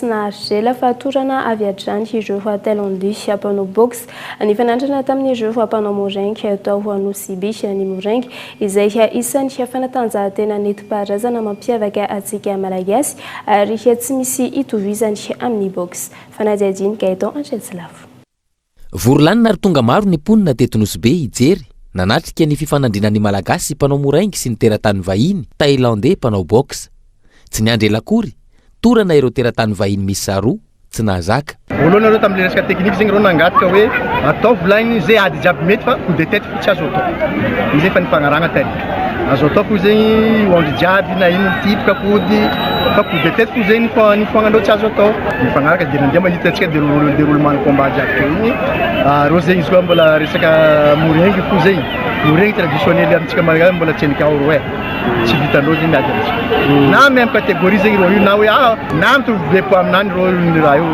na Gela fatorana avy hatrany ireo Tailandy mpanao boxe nifanandrana tamin'ireo mpanao moraingy atao ho Siby ny moraingy izay isan'ny fanatanjahantena nentim-paharazana mampiavaka antsika malagasy ary tsy misy itovizany amin'ny boxe. Fanadihadiny Gaëtan Antselav. Vorlanina ary tonga maro ny mponina teto Nosy-Be hijery nanatrika ny fifanandrinan'ny malagasy mpanao moraingy sy ny teratany vahiny Tailandais mpanao boxe. Tsy niandry elakory torana ireo teratany vahiny misy roa tsy nahazaka. Voalohany aloha tamin'ny resaka teknika zegny reo nangataka hoe atao volainy zay ady jiaby mety fa coup de tête fotsy azo atao. Izay fa nifagnaragna tany. Azo atao koa zegny ondry jiaby na ino typika kody fa coup de tête koa zegny nifagnandreo tsy azo atao. Mifagnaraka dia nandeha mahita antsika déroulement ny combat jiaby teo igny. Reo zegny izy koa mbola resaka moraingy koa zegny. Moraingy traditionnel amintsika malagasy mbola tsy hainao roe. Tsy vitandreo zegny miady amintsika. Na même catégorie zegny reo io na hoe na mitovy po aminany reo ny raha io.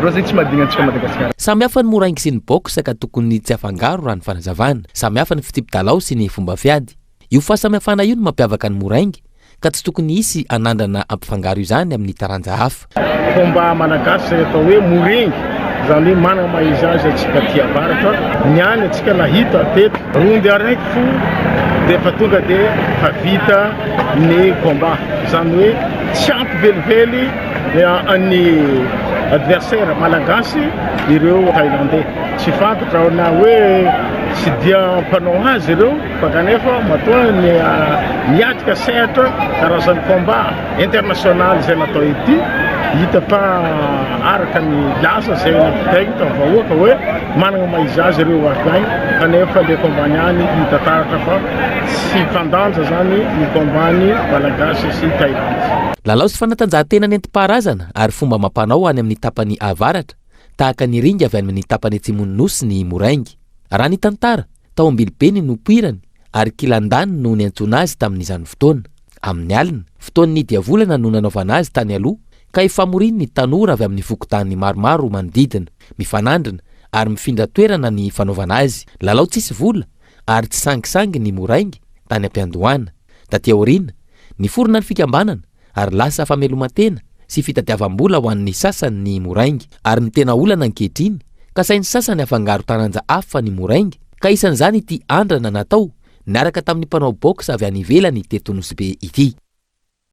Reo zegny tsy madigna antsika Madagasikara. Samy hafa ny moraingy sy ny boxe ka tokony tsy afangaro raha ny fanazavana. Samy hafa ny fitipidalao sy ny fomba fiady. Io fahasamihafana io no mampiavaka ny moraingy ka tsy tokony hisy anandrana ampifangaro izany amin'ny taranja hafa. Fomba malagasy atao hoe moraingy zany hoe manana maizazy atsika ty avaratra niany atsika nahita teto rondy araiky fo dia fa tonga dia fa vita ny combat zany hoe tsy ampivelively ny adversaire malagasy ireo Tailandais tsy fantatra na hoe tsy dia mpanao azy ireo fa kanefa matoa niatrika sehatra karazany combat international zay natao ity hita fa araka ny lasa zay nampitaigny vahoaka hoe manana maizazy ireo afghain kanefa le combat niany hitataratra fa tsy fandanja zany ny combat-ny malagasy sy Tailandy. Lalao sy fanatanjahantena nentim-paharazana ary fomba mampanao any amin'ny tapany avaratra tahaka ny ringa avy amin'ny tapany atsimony nosy ny moraingy. Raha ny tantara tao Ambilibeny no poirany ary Kilandany no niantsona azy tamin'izany fotoana. Amin'ny alina fotoan'ny diavolana no nanaovana azy tany aloha ka ifamoriny ny tanora avy amin'ny fokotany maromaro manodidina mifanandrina ary mifindra toerana ny fanaovana azy. Lalao tsisy vola ary tsy sangisangy ny moraingy tany am-piandohana. Taty aoriana niforona ny fikambanana ary lasa famelomantena sy fitadiavam-bola ho an'ny sasany ny moraingy ary ny tena olana ankehitriny ka sain'ny sasany afangaro taranja hafa ny moraingy ka isan'izany ity andrana natao niaraka tamin'ny mpanao boxe avy any ivelany teto Nosy-Be ity.